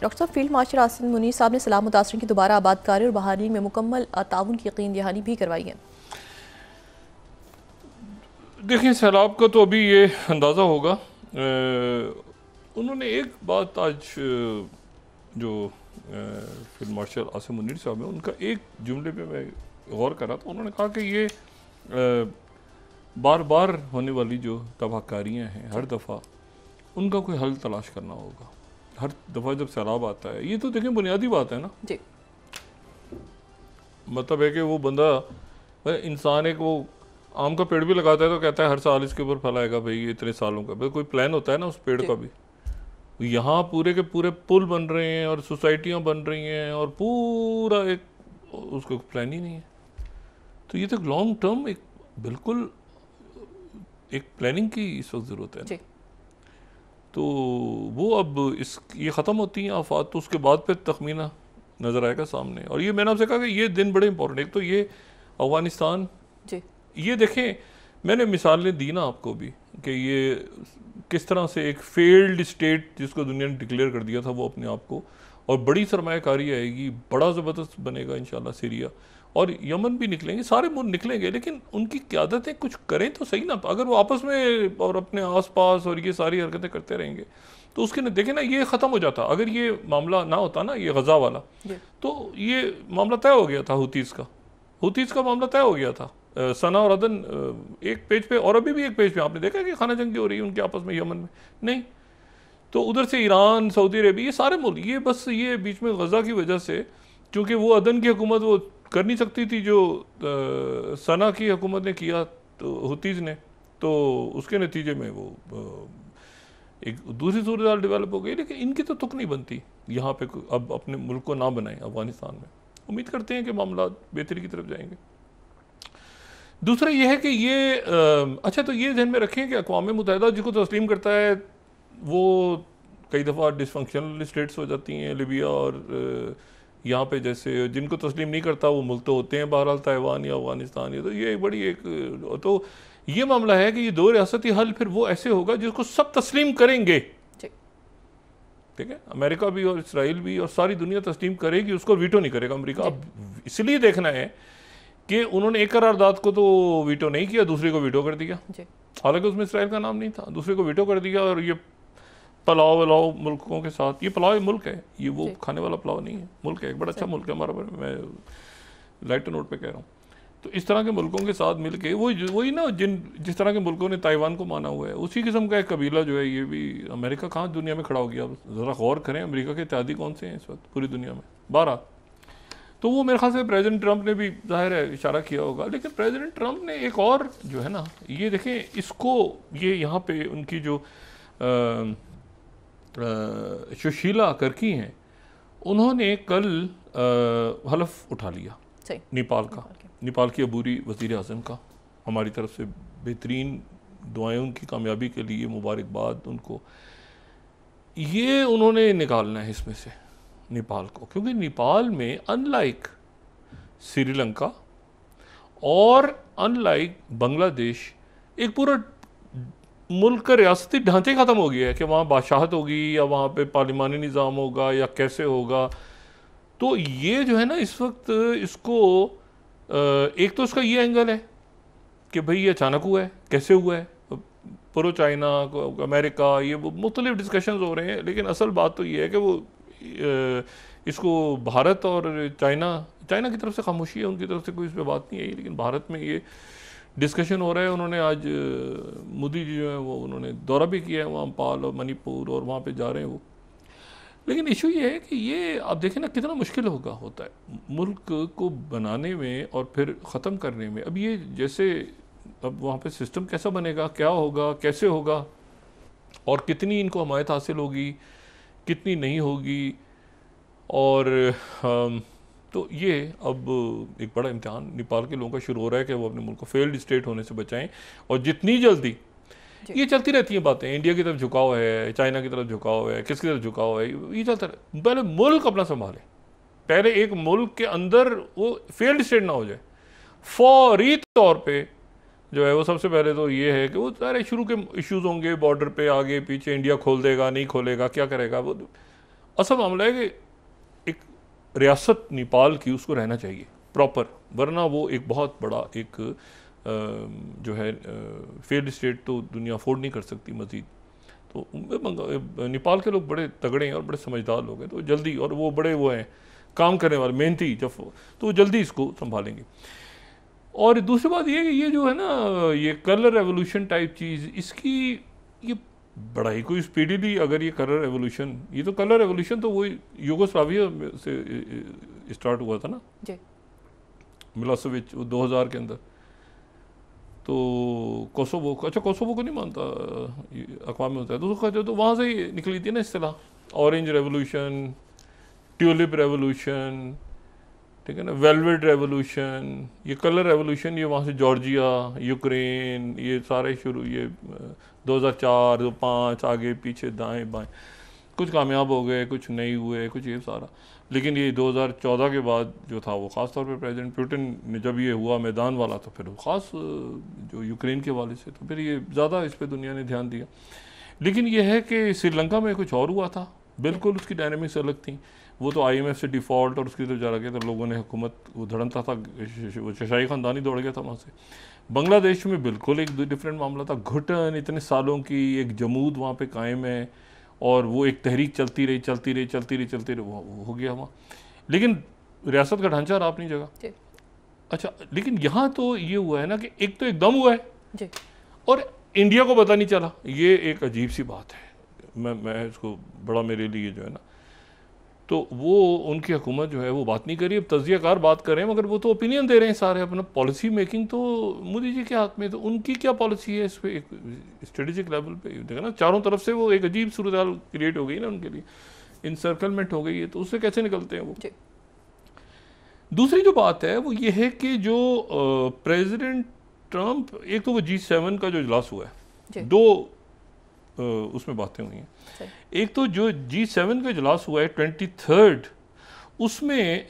Doctor साहब, field marshal Asim Munir साहब ने सलाह मुतासरीन की दोबारा आबादकारी और बहाली में मुकम्मल ताउन की यकीन दहानी भी करवाई है। देखिए, सैलाब का तो अभी ये अंदाज़ा होगा। उन्होंने एक बात आज जो फील्ड मार्शल आसिम मुनीर साहब है, उनका एक जुमले पे मैं गौर कर रहा था। उन्होंने कहा कि ये बार बार होने वाली जो तबाहकारियाँ हैं, हर दफ़ा उनका कोई हल तलाश करना होगा। हर दफ़ा जब सैलाब आता है, ये तो देखें बुनियादी बात है ना जी। मतलब है कि वो बंदा इंसान एक वो आम का पेड़ भी लगाता है तो कहता है हर साल इसके ऊपर फल आएगा, भाई ये इतने सालों का, भाई कोई प्लान होता है ना उस पेड़ का भी। यहाँ पूरे के पूरे पुल बन रहे हैं और सोसाइटियाँ बन रही हैं और पूरा एक उसको प्लान ही नहीं है। तो ये तो लॉन्ग टर्म एक बिल्कुल एक प्लानिंग की इस वक्त ज़रूरत है। तो वो अब इस ये ख़त्म होती हैं आफात, तो उसके बाद फिर तखमीना नज़र आएगा सामने। और ये मैंने आपसे कहा कि ये दिन बड़े इंपॉर्टेंट। एक तो ये अफगानिस्तान, ये देखें मैंने मिसालें दी ना आपको भी कि ये किस तरह से एक फेल्ड स्टेट जिसको दुनिया ने डिक्लेयर कर दिया था वो अपने आप को, और बड़ी सरमायाकारी आएगी, बड़ा ज़बरदस्त बनेगा इंशाल्लाह सीरिया, और यमन भी निकलेंगे, सारे मुल्क निकलेंगे। लेकिन उनकी क़यादतें कुछ करें तो सही ना। अगर वो आपस में और अपने आसपास और ये सारी हरकतें करते रहेंगे तो उसके न देखें ना, ये ख़त्म हो जाता। अगर ये मामला ना होता ना, ये गज़ा वाला, तो ये मामला तय हो गया था। हुतीज़ का मामला तय हो गया था। सना और अदन एक पेज पे, और अभी भी एक पेज पे आपने देखा कि खाना जंगी हो रही है उनके आपस में यमन में, नहीं तो उधर से ईरान, सऊदी अरेबिया, ये सारे मुल्क, ये बस ये बीच में गज़ा की वजह से, क्योंकि वो अदन की हुकूमत वो कर नहीं सकती थी जो सना की हुकूमत ने किया, तो हुतीज़ ने, तो उसके नतीजे में वो एक दूसरी सूरत हाल डेवलप हो गई। लेकिन इनकी तो तुक नहीं बनती यहाँ पे अब अपने मुल्क को ना बनाएं अफगानिस्तान में। उम्मीद करते हैं कि मामला बेहतरी की तरफ जाएंगे। दूसरा ये है कि ये अच्छा, तो ये ध्यान में रखें कि अक़वाम मुत्तहिदा जिसको तस्लीम करता है वो कई दफ़ा डिसफंक्शनल स्टेट्स हो जाती हैं, लिबिया और यहाँ पे जैसे जिनको तस्लीम नहीं करता वो मुल्क तो होते हैं बहरहाल ताइवान या अफगानिस्तान। ये तो ये बड़ी एक तो ये मामला है कि ये दो रियासती हल फिर वो ऐसे होगा जिसको सब तस्लीम करेंगे, ठीक है, अमेरिका भी और इसराइल भी और सारी दुनिया तस्लीम करेगी, उसको वीटो नहीं करेगा अमेरिका। अब इसलिए देखना है कि उन्होंने एक करारदाद को तो वीटो नहीं किया, दूसरे को वीटो कर दिया, हालांकि उसमें इसराइल का नाम नहीं था, दूसरे को वीटो कर दिया। और ये पुलाव वलाव मुल्कों के साथ, ये पुलाव मुल्क है, ये वो खाने वाला पुलाव नहीं है, मुल्क है, एक बड़ा अच्छा मुल्क है हमारा, मैं लाइट नोट पे कह रहा हूँ। तो इस तरह के मुल्कों के साथ मिल के वही ना जिस तरह के मुल्कों ने ताइवान को माना हुआ है, उसी किस्म का एक कबीला जो है ये भी। अमेरिका कहाँ दुनिया में खड़ा हो गया, ज़रा गौर करें अमेरिका के इत्तेहादी कौन से हैं इस वक्त पूरी दुनिया में, 12। तो वो मेरे ख्याल से प्रेसिडेंट ट्रंप ने भी जाहिर है इशारा किया होगा। लेकिन प्रेसिडेंट ट्रंप ने एक और जो है ना, ये देखें इसको, ये यहाँ पे उनकी जो सुशीला करकी हैं, उन्होंने कल हलफ उठा लिया नेपाल का, नेपाल की अबूरी वज़ीर आज़म का। हमारी तरफ से बेहतरीन दुआएं उनकी कामयाबी के लिए, मुबारकबाद उनको। ये उन्होंने निकालना है इसमें से नेपाल को, क्योंकि नेपाल में अनलाइक श्रीलंका और अनलाइक बांग्लादेश एक पूरा मुल्क का रियासती ढांचे ख़त्म हो गया है कि वहाँ बादशाहत होगी या वहाँ पे पार्लिमानी निज़ाम होगा या कैसे होगा। तो ये जो है ना इस वक्त इसको एक तो इसका ये एंगल है कि भाई ये अचानक हुआ है, कैसे हुआ है, प्रो चाइना, अमेरिका, ये मुख्तलिफ डिस्कशंस हो रहे हैं। लेकिन असल बात तो ये है कि वो इसको भारत और चाइना की तरफ से खामोशी है, उनकी तरफ से कोई इस पर बात नहीं आई, लेकिन भारत में ये डिस्कशन हो रहा है। उन्होंने आज मोदी जी जो है वो उन्होंने दौरा भी किया है वहाँ, पाल और मणिपुर, और वहाँ पे जा रहे हैं वो। लेकिन इशू ये है कि ये आप देखें ना कितना मुश्किल होता है मुल्क को बनाने में और फिर ख़त्म करने में। अब ये जैसे अब वहाँ पे सिस्टम कैसा बनेगा, क्या होगा, कैसे होगा, और कितनी इनको हमायत हासिल होगी, कितनी नहीं होगी, और तो ये अब एक बड़ा इम्तिहान नेपाल के लोगों का शुरू हो रहा है कि वो अपने मुल्क को फेल्ड स्टेट होने से बचाएं। और जितनी जल्दी ये चलती रहती हैं बातें, इंडिया की तरफ झुकाव है, चाइना की तरफ झुकाव है, किसकी तरफ झुकाव है, ये चलता रहे। पहले मुल्क अपना संभाले, पहले एक मुल्क के अंदर वो फेल्ड स्टेट ना हो जाए। फौरी तौर पे जो है वो सबसे पहले तो ये है कि वो सारे शुरू के इश्यूज होंगे, बॉर्डर पे आगे पीछे, इंडिया खोल देगा, नहीं खोलेगा, क्या करेगा वो। असल मामला है कि एक रियासत नेपाल की उसको रहना चाहिए प्रॉपर, वरना वो एक बहुत बड़ा एक जो है फेल्ड स्टेट तो दुनिया अफोर्ड नहीं कर सकती मज़ीद। तो नेपाल के लोग बड़े तगड़े हैं और बड़े समझदार लोग हैं, तो जल्दी, और वो बड़े वो हैं काम करने वाले, मेहनती, जब तो वो जल्दी इसको संभालेंगे। और दूसरी बात ये कि ये जो है ना, ये कलर रेवोल्यूशन टाइप चीज़, इसकी ये बड़ा ही कोई स्पीडीली, अगर ये कलर रेवोल्यूशन, ये तो कलर रेवोल्यूशन तो वही यूगोस्लाविया से स्टार्ट हुआ था ना जी, मिलोसेविच 2000 के अंदर। तो कोसोवो, अच्छा कोसोवो को नहीं मानता अक़वाम में होता है, तो उसको कहते तो वहाँ से ही निकली थी ना इस्तिलाह, ऑरेंज रेवोल्यूशन, ट्यूलिप रेवोल्यूशन, ठीक है ना, वेलवेट रेवोल्यूशन, ये कलर रेवोल्यूशन, ये वहाँ से जॉर्जिया, यूक्रेन, ये सारे शुरू, ये 2004 2005 आगे पीछे दाएं बाएं, कुछ कामयाब हो गए, कुछ नहीं हुए, कुछ ये सारा। लेकिन ये 2014 के बाद जो था वो ख़ास तौर पे प्रेसिडेंट पुतिन ने जब ये हुआ मैदान वाला, तो फिर ख़ास जो यूक्रेन के वाले से, तो फिर ये ज़्यादा इस पर दुनिया ने ध्यान दिया। लेकिन ये है कि श्रीलंका में कुछ और हुआ था, बिल्कुल उसकी डायनेमिक्स अलग थी। वो तो IMF से डिफ़ॉल्ट और उसकी तरफ जा रहा था, लोगों ने हुकूमत वो धड़नता था, वो शाही ख़ानदानी दौड़ गया था वहाँ से। बांग्लादेश में बिल्कुल एक डिफरेंट मामला था, घुटन इतने सालों की एक जमूद वहाँ पे कायम है, और वो एक तहरीक चलती रही, वो हो गया वहाँ। लेकिन रियासत का ढांचा रहा अपनी जगह। अच्छा, लेकिन यहाँ तो ये हुआ है ना कि एक तो एकदम हुआ है जी, और इंडिया को पता नहीं चला, ये एक अजीब सी बात है। मैं इसको बड़ा, मेरे लिए जो है ना, तो वो उनकी हुकूमत जो है वो बात नहीं करी, अब तज्जियाकार बात कर रहे हैं, मगर वो तो ओपिनियन दे रहे हैं सारे, अपना पॉलिसी मेकिंग तो मोदी जी के हाथ में। तो उनकी क्या पॉलिसी है इस पर, एक स्ट्रेटेजिक लेवल पे देखा ना, चारों तरफ से वो एक अजीब सूरत हाल क्रिएट हो गई ना उनके लिए, इंसर्कलमेंट हो गई है, तो उससे कैसे निकलते हैं वो। दूसरी जो बात है वो ये है कि जो प्रेसिडेंट ट्रंप, एक तो वो G7 का जो इजलास हुआ है, दो उसमें बातें हुई हैं। एक तो जो G7 का इजलास हुआ है 23rd, उसमें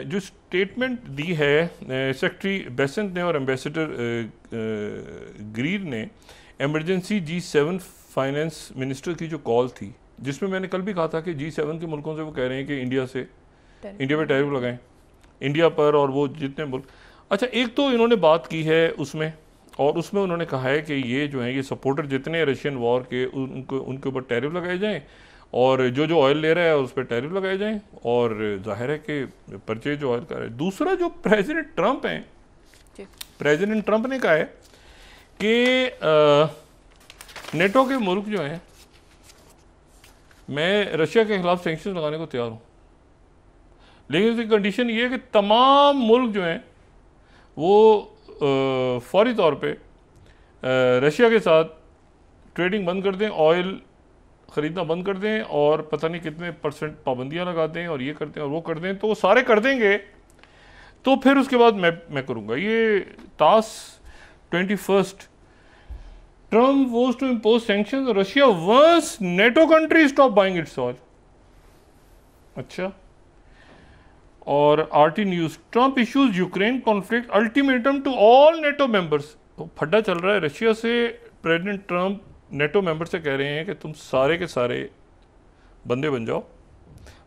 जो स्टेटमेंट दी है सेक्रेटरी बेसेंट ने और एम्बेसडर ग्रीर ने, इमरजेंसी G7 फाइनेंस मिनिस्टर की जो कॉल थी, जिसमें मैंने कल भी कहा था कि G7 के मुल्कों से वो कह रहे हैं कि इंडिया पे टैरिफ लगाएं, इंडिया पर और वो जितने मुल्क। अच्छा, एक तो इन्होंने बात की है उसमें, और उसमें उन्होंने कहा है कि ये जो हैं ये सपोर्टर जितने रशियन वॉर के, उनके ऊपर टैरिफ लगाए जाएं, और जो ऑयल ले रहा है उस पर टैरिफ लगाए जाएं, और जाहिर है कि परचेज जो ऑयल कर रहा है। दूसरा जो प्रेसिडेंट ट्रंप हैं, प्रेसिडेंट ट्रंप ने कहा है कि नेटो के मुल्क जो हैं, मैं रशिया के खिलाफ सैंक्शन लगाने को तैयार हूँ, लेकिन उसकी कंडीशन ये है कि तमाम मुल्क जो हैं वो फौरी तौर पे रशिया के साथ ट्रेडिंग बंद कर दें, ऑयल ख़रीदना बंद कर दें, और पता नहीं कितने % पाबंदियां लगा दें, और ये करते हैं और वो कर दें, तो वो सारे कर देंगे, तो फिर उसके बाद मैं करूँगा। ये तास 21st, Trump was to impose sanctions Russia once NATO country stop buying its oil. अच्छा, और RT news, Trump issues Ukraine conflict ultimatum to all NATO members. तो फड्डा चल रहा है रशिया से, प्रेसिडेंट ट्रंप नेटो मेंबर से कह रहे हैं कि तुम सारे के सारे बंदे बन जाओ,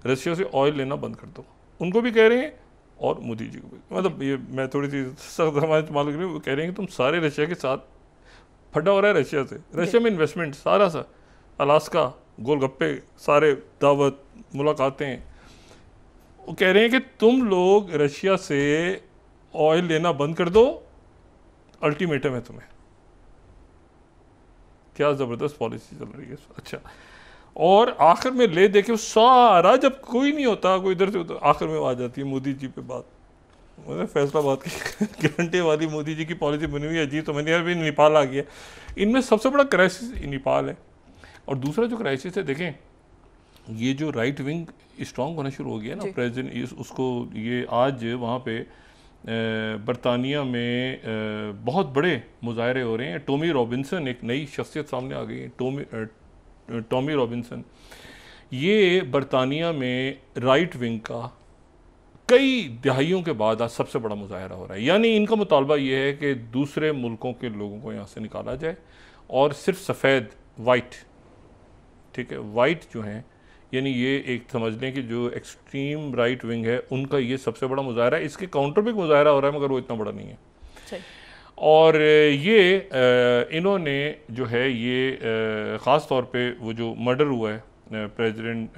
रशिया से ऑयल लेना बंद कर दो। उनको भी कह रहे हैं और मोदी जी को भी, मतलब ये मैं थोड़ी सी सख्त हमारे इस्तेमाल कर रही हूँ, वो कह रहे हैं कि तुम सारे रशिया के साथ, फड्डा हो रहा है रशिया से, रशिया में इन्वेस्टमेंट सारा सा, अलास्का, गोलगप्पे, सारे दावत, मुलाकातें, वो कह रहे हैं कि तुम लोग रशिया से ऑयल लेना बंद कर दो, अल्टीमेटम है तुम्हें। क्या ज़बरदस्त पॉलिसी चल रही है। अच्छा, और आखिर में ले देखे सारा, जब कोई नहीं होता, कोई इधर से होता, आखिर में आ जाती है मोदी जी पे बात, फैसलाबाद की गारंटी वाली मोदी जी की पॉलिसी बनी हुई है जी। तो मैंने अभी नेपाल आ गया, इनमें सबसे बड़ा क्राइसिस नेपाल है। और दूसरा जो क्राइसिस है, देखें ये जो राइट विंग स्ट्रॉन्ग होना शुरू हो गया ना, प्रेसिडेंट उसको, ये आज वहाँ पे बरतानिया में बहुत बड़े मुजाहरे हो रहे हैं। टॉमी रॉबिन्सन, एक नई शख्सियत सामने आ गई है, टॉमी रॉबिन्सन, ये बरतानिया में राइट विंग का कई दहाइयों के बाद आज सबसे बड़ा मुजाहरा हो रहा है। यानी इनका मुतालबा ये है कि दूसरे मुल्कों के लोगों को यहाँ से निकाला जाए, और सिर्फ सफ़ेद, वाइट, ठीक है, वाइट जो हैं यानी ये एक समझ लें कि जो एक्सट्रीम राइट विंग है उनका ये सबसे बड़ा मुजाहरा है। इसके काउंटर पे एक मुजाहरा हो रहा है मगर वो इतना बड़ा नहीं है। सही। और ये इन्होंने जो है ये ख़ास तौर पे वो जो मर्डर हुआ है प्रेसिडेंट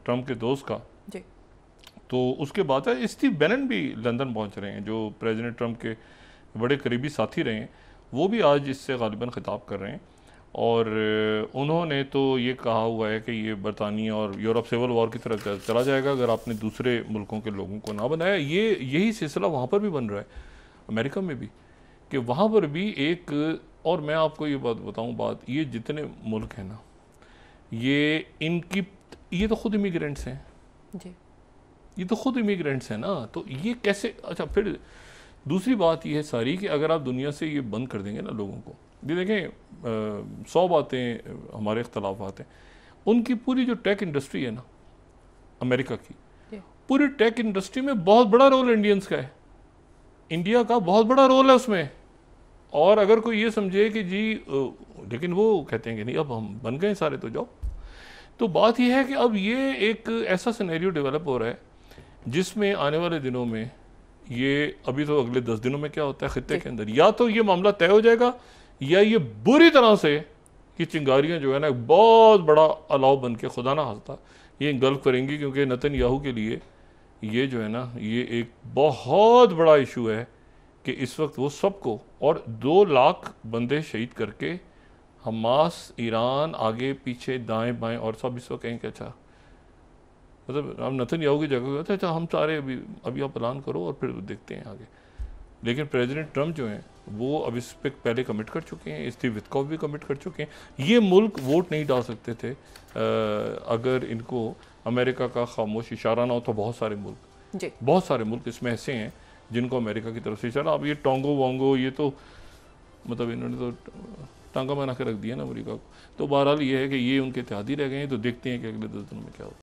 ट्रंप के दोस्त का, जी। तो उसके बाद स्टीव बैनन भी लंदन पहुंच रहे हैं, जो प्रेसिडेंट ट्रंप के बड़े करीबी साथी रहे हैं, वो भी आज इससे गालिबन खिताब कर रहे हैं। और उन्होंने तो ये कहा हुआ है कि ये बरतानिया और यूरोप सिविल वॉर की तरफ चला जाएगा अगर आपने दूसरे मुल्कों के लोगों को ना बनाया। यही सिलसिला वहाँ पर भी बन रहा है, अमेरिका में भी, कि वहाँ पर भी एक, और मैं आपको ये बात बताऊँ, ये जितने मुल्क हैं ना, ये तो खुद इमिग्रेंट्स हैं जी। ये तो खुद इमिग्रेंट्स हैं ना, तो ये कैसे। अच्छा, फिर दूसरी बात ये है सारी कि अगर आप दुनिया से ये बंद कर देंगे ना लोगों को, ये देखें 100 बातें हमारे इख्तलाफात हैं, उनकी पूरी जो टेक इंडस्ट्री है ना अमेरिका की, पूरी टेक इंडस्ट्री में बहुत बड़ा रोल इंडियंस का है, इंडिया का बहुत बड़ा रोल है उसमें। और अगर कोई ये समझे कि जी लेकिन वो कहते हैं कि नहीं अब हम बन गए सारे तो जाओ, तो बात यह है कि अब ये एक ऐसा सिनेरियो डेवलप हो रहा है जिसमें आने वाले दिनों में ये, अभी तो अगले 10 दिनों में क्या होता है खित्ते के अंदर, या तो ये मामला तय हो जाएगा या ये बुरी तरह से कि चिंगारियां जो है ना बहुत बड़ा अलाव बन के खुदा ना खास्ता ये इंगल्फ करेंगी, क्योंकि नेतन्याहू के लिए ये जो है ना ये एक बहुत बड़ा इशू है कि इस वक्त वो सबको, और 2 लाख बंदे शहीद करके हमास, ईरान, आगे पीछे दाएं बाएं और सब इस वक्त कहें कि अच्छा, मतलब हम नेतन्याहू की जगह कहते हैं अच्छा हम सारे अभी आप प्लान करो और फिर देखते हैं आगे। लेकिन प्रेसिडेंट ट्रंप जो हैं वो अब इस पर पहले कमिट कर चुके हैं, स्टीव विटकॉफ भी कमिट कर चुके हैं। ये मुल्क वोट नहीं डाल सकते थे अगर इनको अमेरिका का खामोश इशारा ना हो, तो बहुत सारे मुल्क इसमें ऐसे हैं जिनको अमेरिका की तरफ से इशारा। अब ये टोंगो वोंगो ये तो मतलब इन्होंने तो टांगा बना के रख दिया ना अमेरिका को। तो बहरहाल ये है कि ये उनके इत्तेहादी रह गए हैं, तो देखते हैं कि अगले 10 दिनों में क्या होता है।